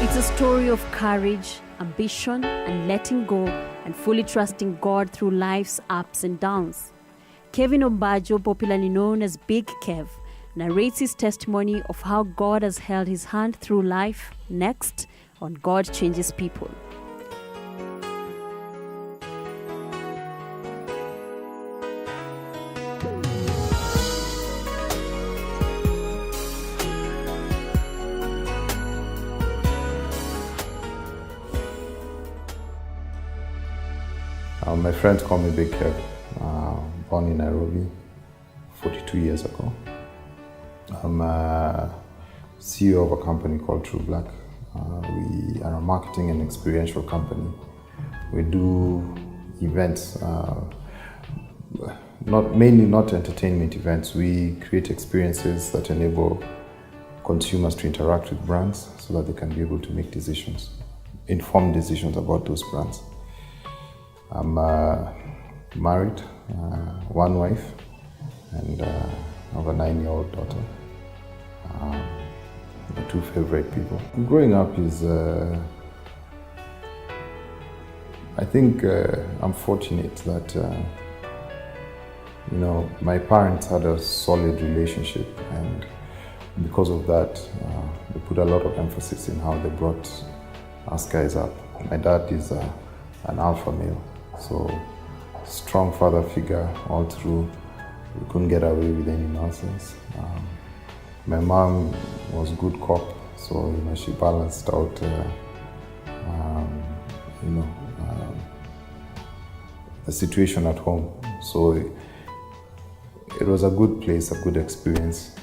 It's a story of courage, ambition, and letting go and fully trusting God through life's ups and downs. Kevin Ombajo, popularly known as Big Kev, narrates his testimony of how God has held his hand through life. Next on God Changes People. My friends call me Big Kev. Born in Nairobi 42 years ago. I'm a CEO of a company called True Black. We are a marketing and experiential company. We do events, mainly not entertainment events. We create experiences that enable consumers to interact with brands so that they can be able to make decisions, informed decisions about those brands. I'm married, one wife, and I have a 9-year-old daughter. My two favorite people. Growing up is, I think I'm fortunate that, my parents had a solid relationship, and because of that, they put a lot of emphasis in how they brought us guys up. My dad is an alpha male. So, strong father figure all through. We couldn't get away with any nonsense. My mom was a good cop, so she balanced out, the situation at home. So it was a good place, a good experience.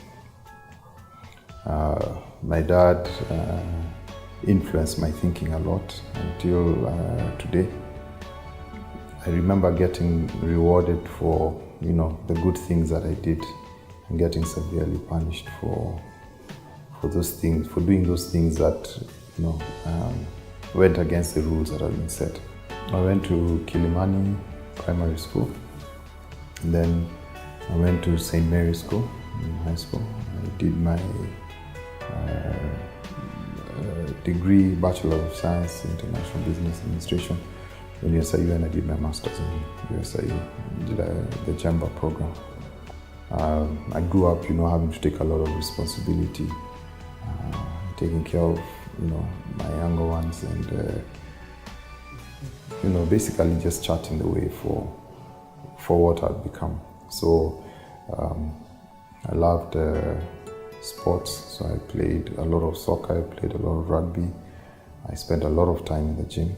My dad influenced my thinking a lot until today. I remember getting rewarded for, the good things that I did and getting severely punished for those things, for doing those things that, went against the rules that had been set. I went to Kilimani Primary School, and then I went to St. Mary's School in high school. I did my degree, Bachelor of Science, International Business Administration in USIU, and I did my master's in USIU, did the Chamber program. I grew up, having to take a lot of responsibility, taking care of, my younger ones, and basically just charting the way for what I'd become. So I loved sports, so I played a lot of soccer, I played a lot of rugby. I spent a lot of time in the gym.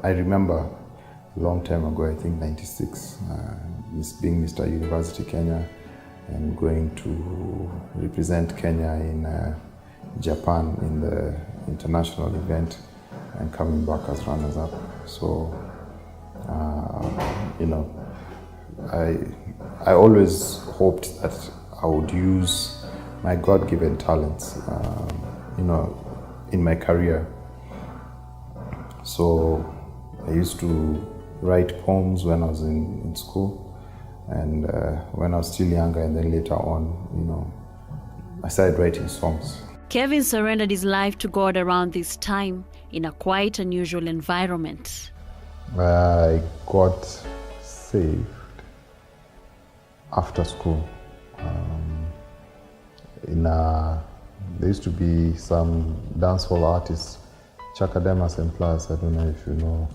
I remember a long time ago, I think 96, being Mr. University Kenya and going to represent Kenya in Japan in the international event and coming back as runners-up. So, I always hoped that I would use my God-given talents, in my career. So I used to write poems when I was in school, and when I was still younger, and then later on, I started writing songs. Kevin surrendered his life to God around this time in a quite unusual environment. I got saved after school. There used to be some dancehall artists, Chakademas and Plus, I don't know if you know.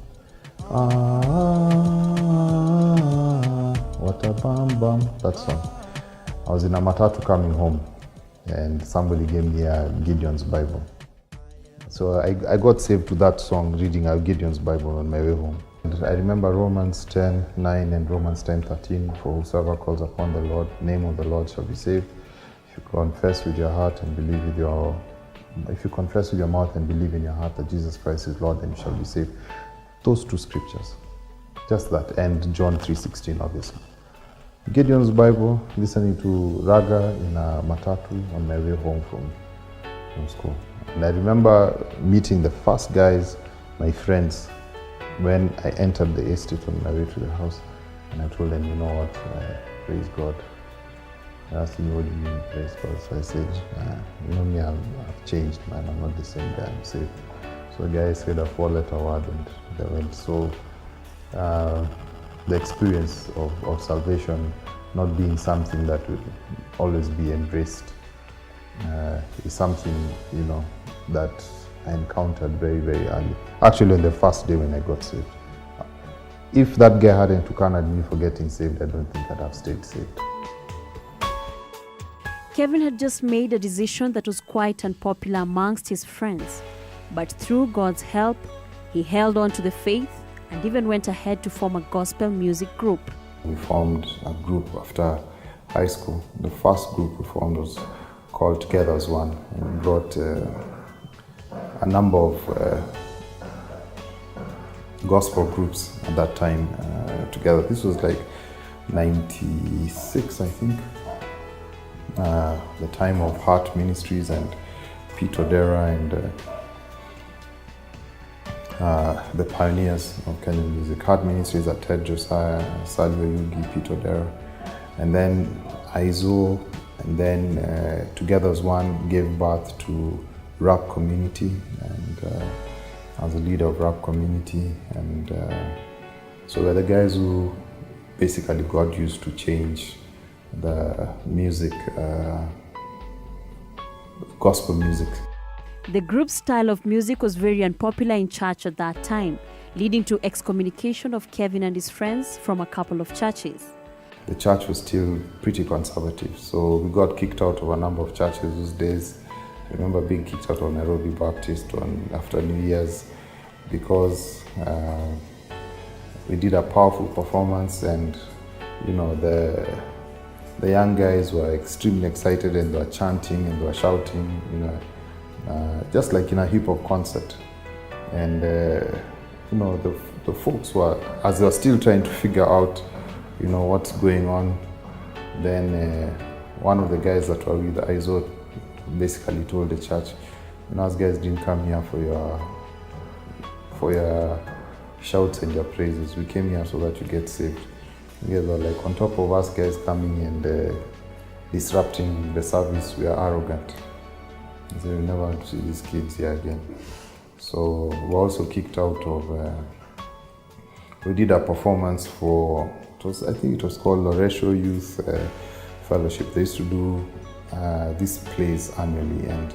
What a bam bam, that song. I was in a matatu coming home, and somebody gave me a Gideon's Bible. So I got saved to that song, reading a Gideon's Bible on my way home. And I remember Romans 10:9 and Romans 10:13, for whosoever calls upon the Lord, name of the Lord shall be saved. If you confess with your heart and believe with if you confess with your mouth and believe in your heart that Jesus Christ is Lord, then you shall be saved. Those two scriptures, just that, and John 3:16, obviously. Gideon's Bible, listening to Raga in a matatu on my way home from school. And I remember meeting the first guys, my friends, when I entered the estate on my way to the house, and I told them, you know what, praise God. He asked me, what do you mean praise God? So I said, you know me, I've changed, man. I'm not the same guy. I'm saved. So the guy said a 4-letter word and they went. So the experience of salvation not being something that will always be embraced is something, you know, that I encountered very, very early. Actually, on the first day when I got saved. If that guy hadn't taken at me for getting saved, I don't think I'd have stayed saved. Kevin had just made a decision that was quite unpopular amongst his friends. But through God's help, he held on to the faith and even went ahead to form a gospel music group. We formed a group after high school. The first group we formed was called Together as One, and we brought a number of gospel groups at that time together. This was like 96, I think. The time of Heart Ministries and Pete Odera and the pioneers of Kenyan music. Heart Ministries at Ted Josiah, Salvo Yugi, Pete Odera, and then ISO, and then Together as One gave birth to Rap Community, and I was a leader of Rap Community, and so we're the guys who basically got used to change the music, gospel music. The group's style of music was very unpopular in church at that time, leading to excommunication of Kevin and his friends from a couple of churches. The church was still pretty conservative, so we got kicked out of a number of churches those days. I remember being kicked out of Nairobi Baptist after New Year's because we did a powerful performance, and you know the young guys were extremely excited and they were chanting and they were shouting, you know, just like in a hip hop concert. And you know the folks were, as they were still trying to figure out, you know, what's going on. Then one of the guys that were with ISO basically told the church, you know, us guys didn't come here for your shouts and your praises. We came here so that you get saved. You guys were like, on top of us guys coming and disrupting the service, we are arrogant. So we never want to see these kids here again. So we were also kicked out of, we did a performance for, I think it was called Loresho Youth Fellowship. They used to do these plays annually and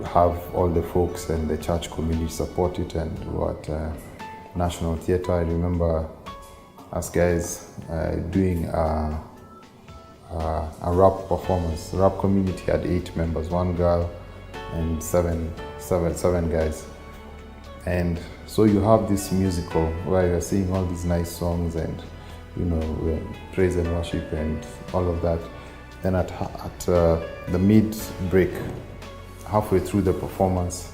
have all the folks and the church community support it, and what National Theatre. I remember us guys doing a rap performance. The rap community had 8 members, 1 girl and seven guys. And so you have this musical where you're singing all these nice songs and, you know, praise and worship and all of that. Then at the mid-break, halfway through the performance,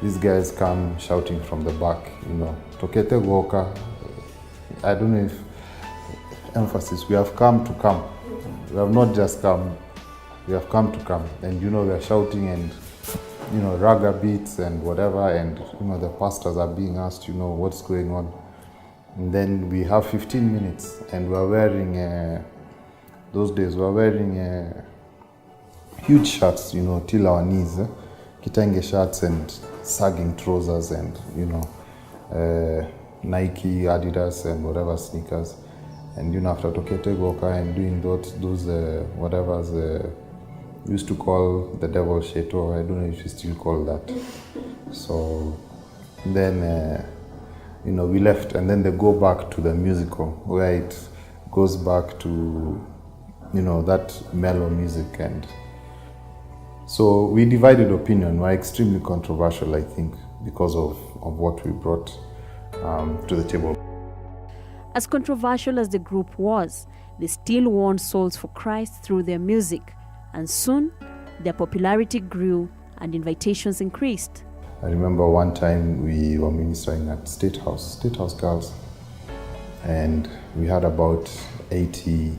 these guys come shouting from the back, you know, Tokete Goka. I don't know if emphasis, we have come to come. We have not just come, we have come to come. And you know, they're shouting and, you know, raga beats and whatever, and you know, the pastors are being asked, you know, what's going on. And then we have 15 minutes and we're wearing, those days we're wearing huge shirts, you know, till our knees, kitenge shirts and sagging trousers and, you know, Nike, Adidas and whatever sneakers. And you know, after Tokete Goka and doing those whatever's used to call the devil sheto, I don't know if you still call that. So then, you know, we left, and then they go back to the musical where it goes back to, you know, that mellow music. And so we divided opinion. We're extremely controversial, I think, because of what we brought to the table. As controversial as the group was, they still won souls for Christ through their music, and soon their popularity grew and invitations increased. I remember one time we were ministering at State House Girls, and we had about 80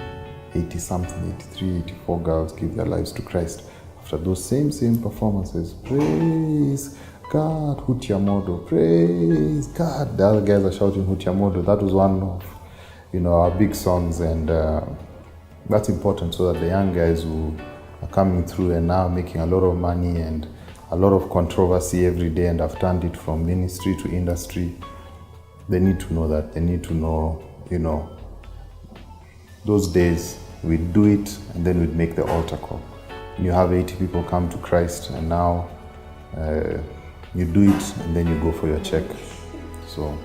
something, 83, 84 girls give their lives to Christ after those same performances. Praise God, Hutiamodo, praise God. The other guys are shouting Hutiamodo. That was one of, you know, our big songs, and That's important so that the young guys who are coming through and now making a lot of money and a lot of controversy every day and have turned it from ministry to industry, they need to know that. They need to know, those days we'd do it and then we'd make the altar call. You have 80 people come to Christ and now you do it and then you go for your check. So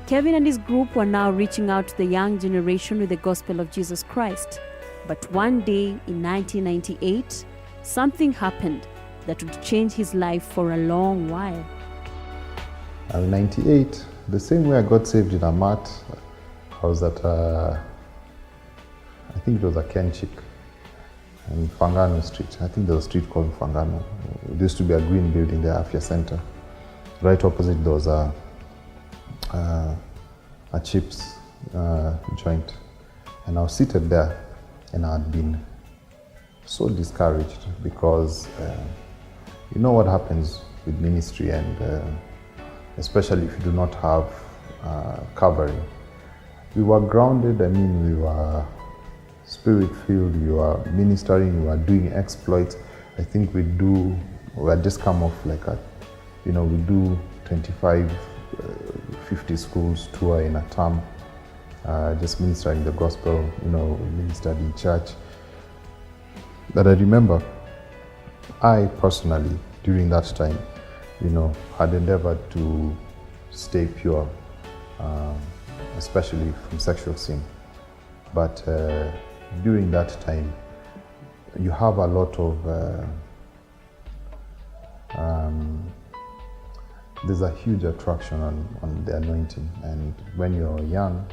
Kevin and his group were now reaching out to the young generation with the gospel of Jesus Christ. But one day in 1998, something happened that would change his life for a long while. In 98, the same way I got saved in Amat, I was at, I think it was a Kenchik in Fangano Street. I think there's a street called Fangano. There used to be a green building there, Afia Center. Right opposite there was a chips joint. And I was seated there and I had been so discouraged because you know what happens with ministry and especially if you do not have covering. We were grounded, we were spirit-filled, we were ministering, we were doing exploits. I think we had just come off like we do 25, 50 schools tour in a term, just ministering the gospel, ministered in church. But I remember, I personally, during that time, had endeavored to stay pure, especially from sexual sin. But during that time, you have a lot of, there's a huge attraction on the anointing. And when you're young,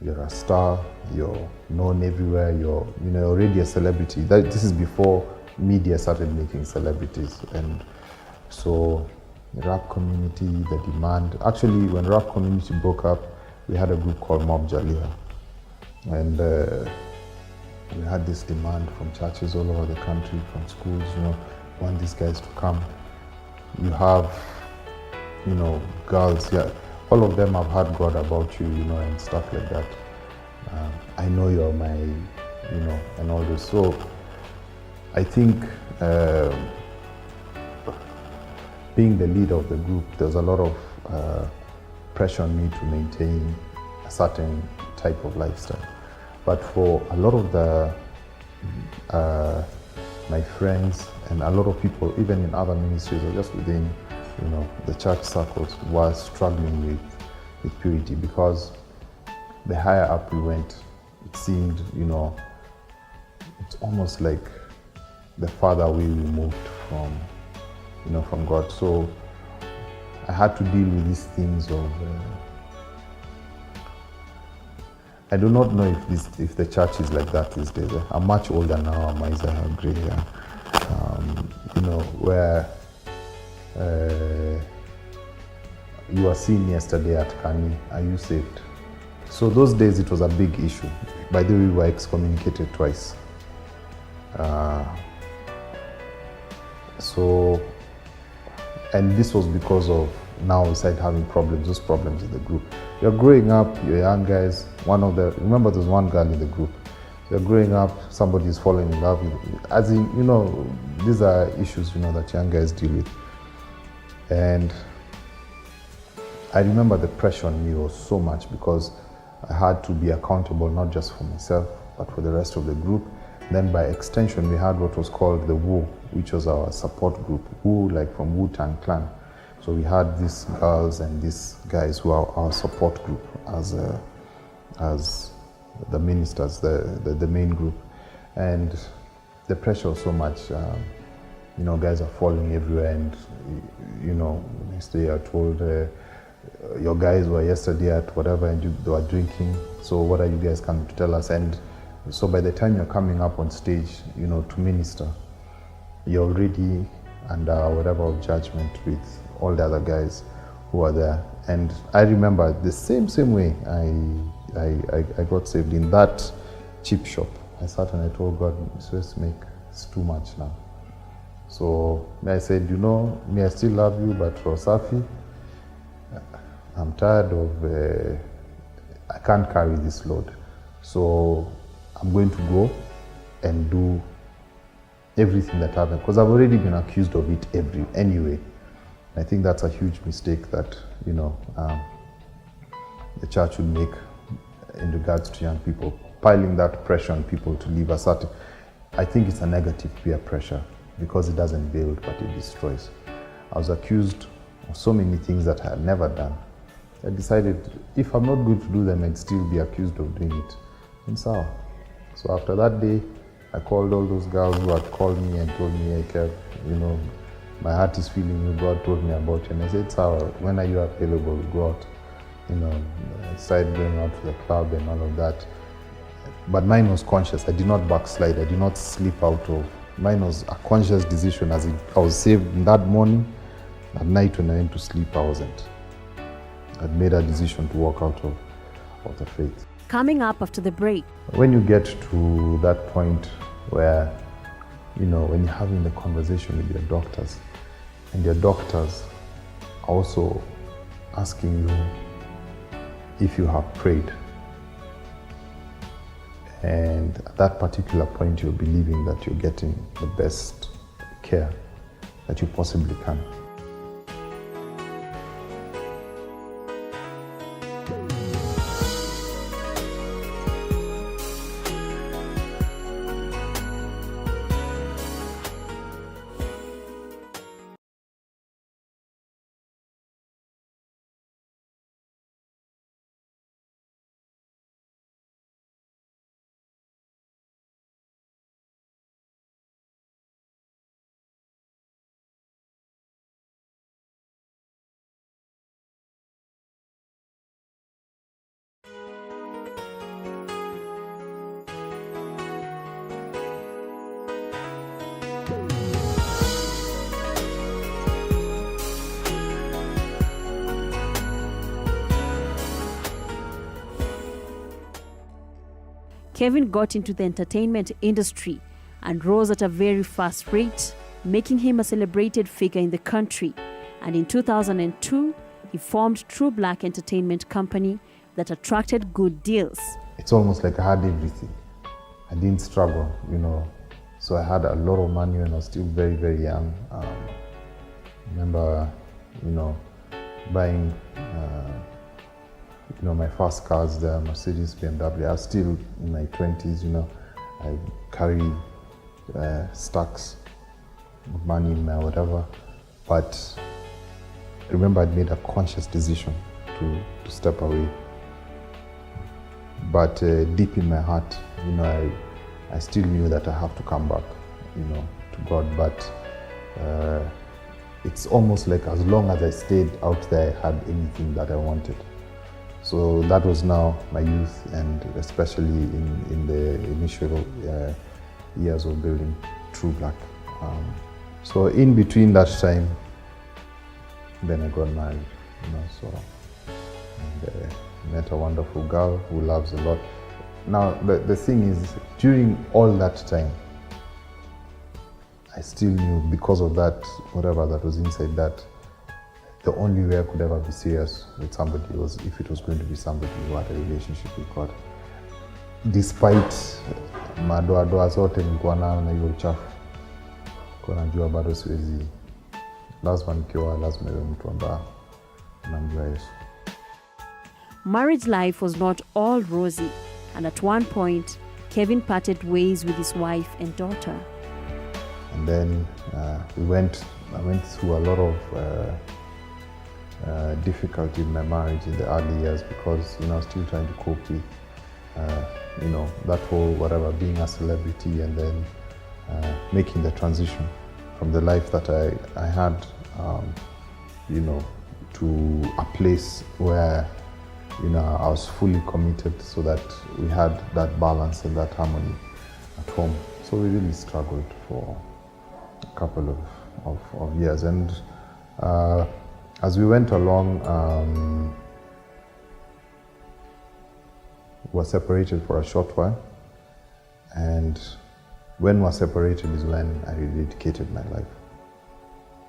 you're a star, you're known everywhere, you're already a celebrity. This is before media started making celebrities. And so the rap community, the demand. Actually, when rap community broke up, we had a group called Mob Jalia. And we had this demand from churches all over the country, from schools, want these guys to come. You have, girls, all of them have heard God about you, and stuff like that. I know you're my, and all this. So I think being the leader of the group, there's a lot of pressure on me to maintain a certain type of lifestyle. But for a lot of my friends and a lot of people, even in other ministries or just within, the church circles, were struggling with purity because the higher up we went, it seemed, it's almost like the farther away we moved from God. So I had to deal with these things of. I do not know if the church is like that these days. I'm much older now. I'm Isaiah Gray, where you were seen yesterday at Kani. Are you saved? So those days it was a big issue. By the way, we were excommunicated twice. And this was because of now we started having problems, those problems in the group. You're growing up, you're young guys, remember there's one girl in the group. You're growing up, somebody is falling in love with you. As in, these are issues, that young guys deal with. And I remember the pressure on me was so much because I had to be accountable not just for myself, but for the rest of the group. Then by extension, we had what was called the Wu, which was our support group, Wu, like from Wu-Tang Clan. So we had these girls and these guys who are our support group as the ministers, the main group. And the pressure was so much, guys are falling everywhere and, next day you're told, your guys were yesterday at whatever and they were drinking, so what are you guys coming to tell us? And so by the time you're coming up on stage, to minister, you're already under whatever of judgment with all the other guys who are there. And I remember the same way I got saved in that chip shop. I sat and I told God, it's too much now. So I said, I still love you, but for Safi, I'm tired of, I can't carry this load. So I'm going to go and do everything that happened, because I've already been accused of it anyway. I think that's a huge mistake that, the church would make in regards to young people, piling that pressure on people to leave a certain. I think it's a negative peer pressure because it doesn't build, but it destroys. I was accused of so many things that I had never done. I decided if I'm not going to do them, I'd still be accused of doing it. And so after that day, I called all those girls who had called me and told me, hey, Kev, my heart is feeling you, God told me about you. And I said, Sarah, when are you available? Go out. I started going out to the club and all of that. But mine was conscious. I did not backslide. I did not slip out of. Mine was a conscious decision, as I was saved in that morning. At night when I went to sleep, I wasn't. I'd made a decision to walk out of the faith. Coming up after the break. When you get to that point where, when you're having the conversation with your doctors, and your doctors are also asking you if you have prayed. And at that particular point, you're believing that you're getting the best care that you possibly can. Kevin got into the entertainment industry and rose at a very fast rate, making him a celebrated figure in the country. And in 2002, he formed True Black Entertainment Company that attracted good deals. It's almost like I had everything. I didn't struggle, So I had a lot of money when I was still very, very young. I remember, buying my first cars, the Mercedes, BMW. I was still in my 20s, I carry stacks of money in my whatever. But I remember I'd made a conscious decision to step away. But deep in my heart, I still knew that I have to come back, to God. But it's almost like as long as I stayed out there, I had anything that I wanted. So that was now my youth, and especially in the initial years of building True Black. So in between that time, then I got married, and met a wonderful girl who loves a lot. Now the thing is, during all that time, I still knew, because of that, whatever that was inside that, the only way I could ever be serious with somebody was if it was going to be somebody who had a relationship with God. Despite madoadoa zote nilikuwa nayo na hiyo uchafu, kwa najua bado siwezi, lazima nikiwa, lazima iwe mtu ambaye anamjua Yesu. Marriage life was not all rosy, and at one point, Kevin parted ways with his wife and daughter. And then I went through a lot of difficulty in my marriage in the early years, because I was still trying to cope with that whole whatever, being a celebrity, and then making the transition from the life that I had to a place where I was fully committed, so that we had that balance and that harmony at home. So we really struggled for a couple of years, and as we went along, we were separated for a short while, and when we were separated is when I rededicated my life.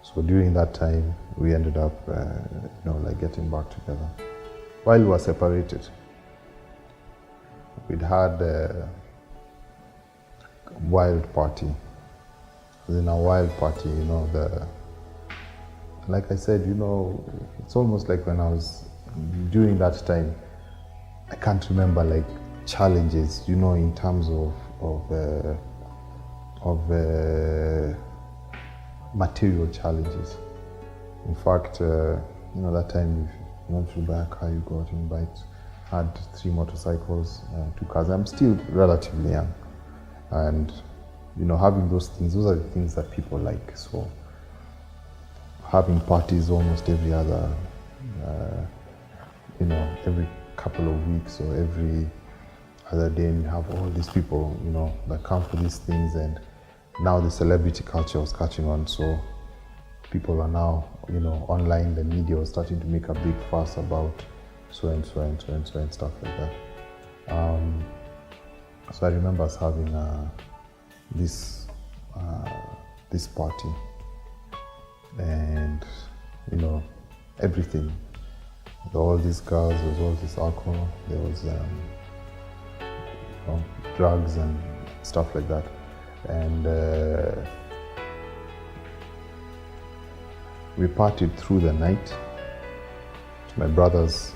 So during that time, we ended up, getting back together. While we were separated, we'd had wild party. It was in a wild party, you know, like I said, you know, it's almost like when I was during that time, I can't remember like challenges, you know, in terms of material challenges. In fact, you know, that time if you want to buy a car, you go out and buy it. I had 3 motorcycles, 2 cars. I'm still relatively young, and you know, having those things, those are the things that people like. So having parties almost every other, you know, every couple of weeks or every other day, and you have all these people, you know, that come for these things. And now the celebrity culture was catching on, so people are now, you know, online, the media was starting to make a big fuss about so and so and so and so and stuff like that. So I remember us having this party, and you know, everything. There were all these girls, there was all this alcohol, there was you know, drugs and stuff like that. And we partied through the night to my brother's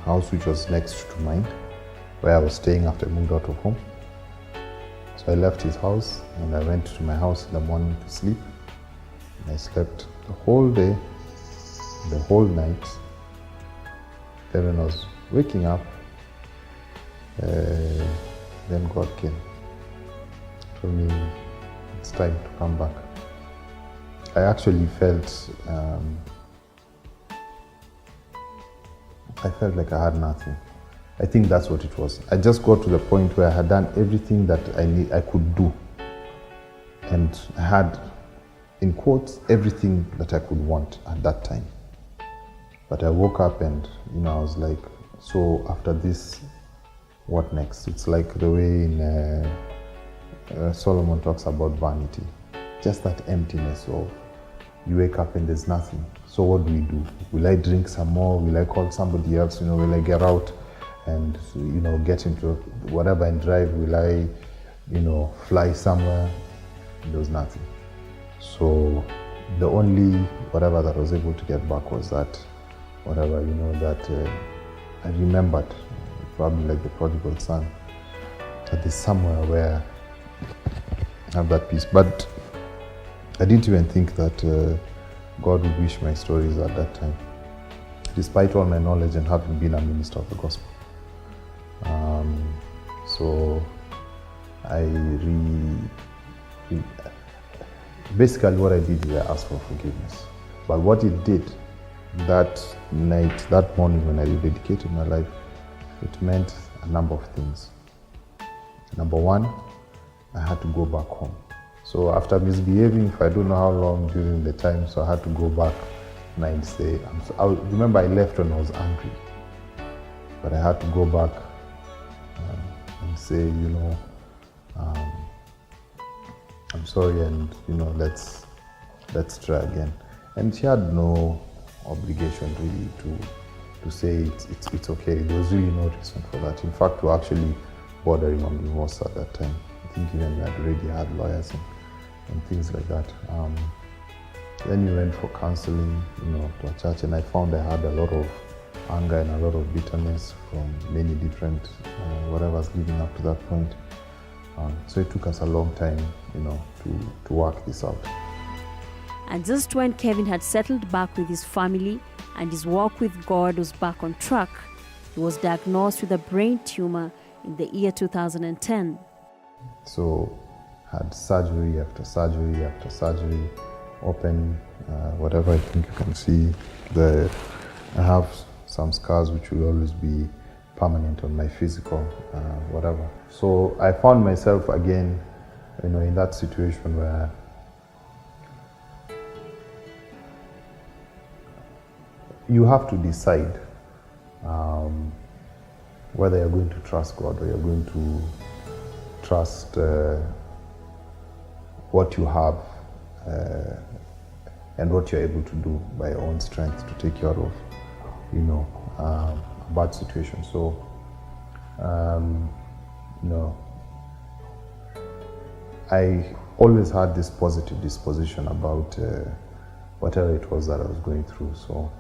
house, which was next to mine, where I was staying after I moved out of home. So I left his house and I went to my house in the morning to sleep. And I slept the whole day, the whole night. Then when I was waking up, then God came. Told me it's time to come back. I actually felt, like I had nothing. I think that's what it was. I just got to the point where I had done everything that I could do. And I had, in quotes, everything that I could want at that time. But I woke up and, you know, I was like, so after this, what next? It's like the way in Solomon talks about vanity. Just that emptiness of, you wake up and there's nothing. So what do we do? Will I drink some more? Will I call somebody else? You know, will I get out and, you know, get into whatever and drive? Will I, you know, fly somewhere? There was nothing. So the only whatever that I was able to get back was that whatever, you know, that I remembered, probably like the prodigal son, that there's somewhere where I have that peace. But I didn't even think that God would wish my stories at that time, despite all my knowledge and having been a minister of the gospel. So basically what I did is I asked for forgiveness. But what it did that night, that morning when I rededicated my life, it meant a number of things. Number one, I had to go back home. So after misbehaving for I don't know how long during the time, so I had to go back and say, remember I left when I was angry, but I had to go back and say, you know, I'm sorry, and you know, let's try again. And she had no obligation really to say it's okay. There was really no reason for that. In fact, we were actually bordering on divorce at that time. I think even we had already had lawyers and things like that. Then we went for counseling, you know, to a church, and I found I had a lot of anger and a lot of bitterness from many different whatever's leading up to that point. So it took us a long time, you know, to work this out. And just when Kevin had settled back with his family and his walk with God was back on track, he was diagnosed with a brain tumor in the year 2010. So had surgery after surgery after surgery, open, whatever I think you can see. I have some scars which will always be permanent on my physical, whatever. So I found myself again, you know, in that situation where you have to decide whether you're going to trust God or you're going to trust what you have and what you're able to do by your own strength to take you out of, you know, a bad situation. So, you know, I always had this positive disposition about whatever it was that I was going through. So,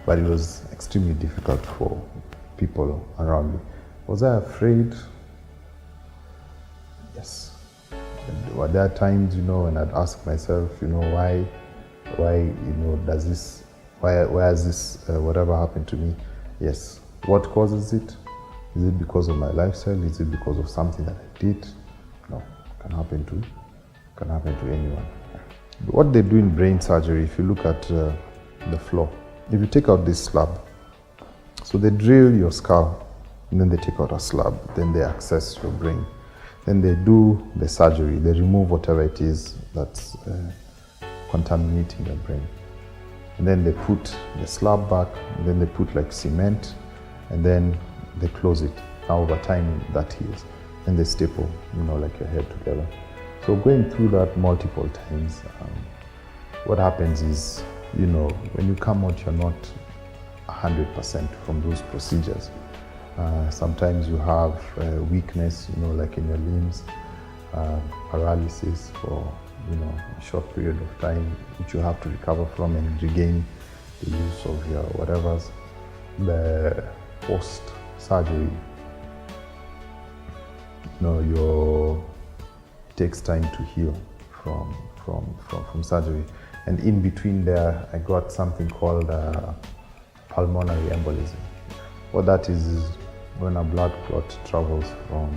but it was extremely difficult for people around me. Was I afraid? Yes. And were there times, when I'd ask myself, why, does this, why has this, whatever happened to me? Yes. What causes it? Is it because of my lifestyle? Is it because of something that I did? No, it can happen to anyone. What they do in brain surgery, if you look at the floor, if you take out this slab, so they drill your skull, and then they take out a slab, then they access your brain. Then they do the surgery, they remove whatever it is that's contaminating your brain. And then they put the slab back, and then they put like cement, and then they close it. Now over time that heals. And they staple, like your head together. So going through that multiple times, what happens is, when you come out, you're not 100% from those procedures. Sometimes you have weakness, like in your limbs, paralysis for, a short period of time, which you have to recover from and regain the use of your whatever's. The post-surgery, it takes time to heal from surgery. And in between there, I got something called pulmonary embolism. What that is when a blood clot travels from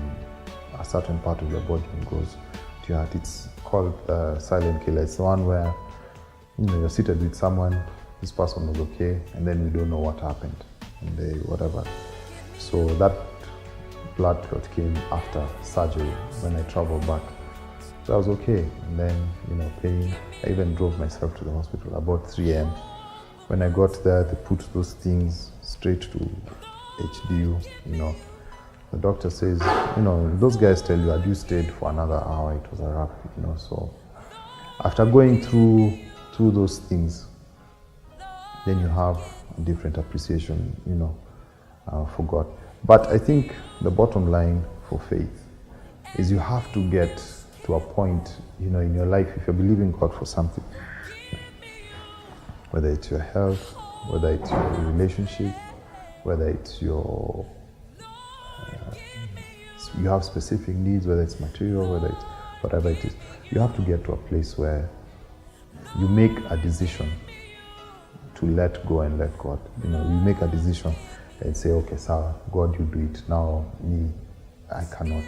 a certain part of your body and goes to your heart. It's called silent killer. It's the one where you're seated with someone, this person was okay, and then we don't know what happened, and they whatever. So that blood clot came after surgery when I traveled back. So I was okay, and then pain. I even drove myself to the hospital about 3 a.m. When I got there, they put those things straight to HDU. The doctor says, those guys tell you, had you stayed for another hour, it was a wrap. So after going through those things, then you have a different appreciation, for God. But I think the bottom line for faith is you have to get to a point, in your life, if you're believing God for something, whether it's your health, whether it's your relationship, whether it's your, you have specific needs, whether it's material, whether it's whatever it is, you have to get to a place where you make a decision to let go and let God. You make a decision and say, okay, sir, God, you do it. Now, me, I cannot.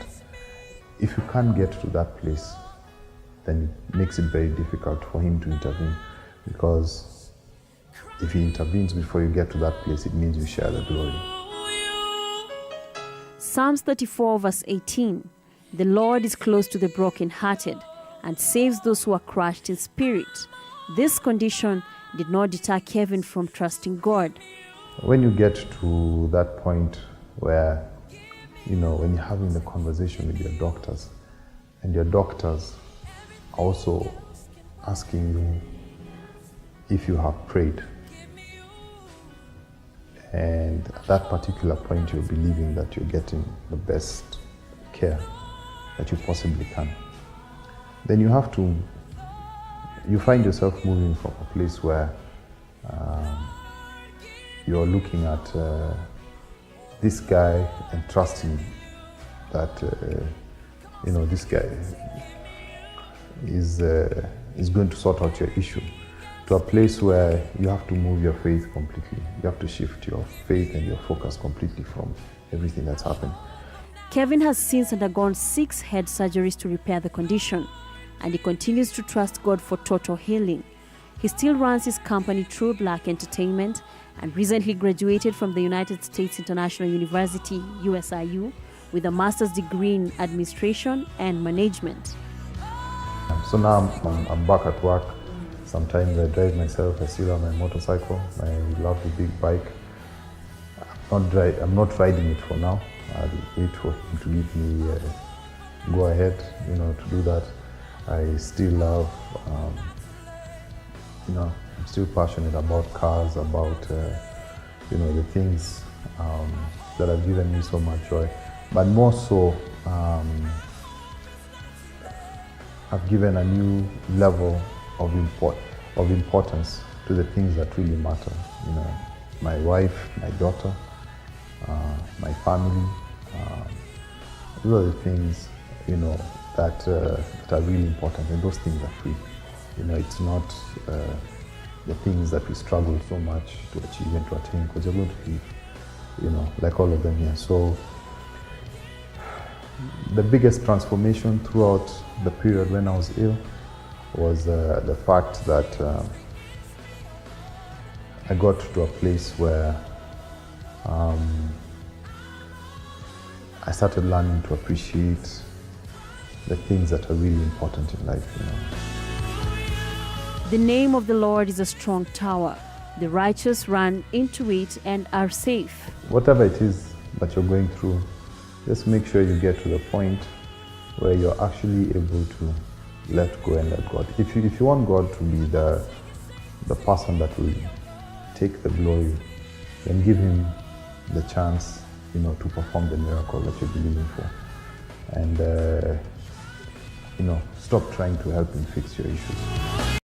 If you can't get to that place, then it makes it very difficult for him to intervene, because if he intervenes before you get to that place, it means you share the glory. Psalms 34 verse 18, "The Lord is close to the brokenhearted and saves those who are crushed in spirit." This condition did not deter Kevin from trusting God. When you get to that point where, when you're having the conversation with your doctors, and your doctors are also asking you if you have prayed, and at that particular point you're believing that you're getting the best care that you possibly can, then you find yourself moving from a place where you're looking at this guy and trusting that this guy is going to sort out your issue, to a place where you have to move your faith completely. You have to shift your faith and your focus completely from everything that's happened. Kevin has since undergone 6 head surgeries to repair the condition, and he continues to trust God for total healing. He still runs his company, True Black Entertainment, and recently graduated from the United States International University, USIU, with a master's degree in administration and management. So now I'm back at work. Sometimes I drive myself, I still have my motorcycle, my lovely big bike. I'm not riding it for now. I'll wait for him to give me go ahead, to do that. I still love, I'm still passionate about cars, about, the things that have given me so much joy. But more so, have given a new level of importance to the things that really matter. You know, my wife, my daughter, my family. Those are the things, you know, that are really important, and those things are free. You know, it's not the things that we struggle so much to achieve and to attain, because you're going to live, you know, like all of them here. So the biggest transformation throughout the period when I was ill was the fact that I got to a place where I started learning to appreciate the things that are really important in life, you know. The name of the Lord is a strong tower. The righteous run into it and are safe. Whatever it is that you're going through, just make sure you get to the point where you're actually able to let go and let God. If you want God to be the person that will take the glory, then give him the chance, you know, to perform the miracle that you're believing for. And, you know, stop trying to help him fix your issues.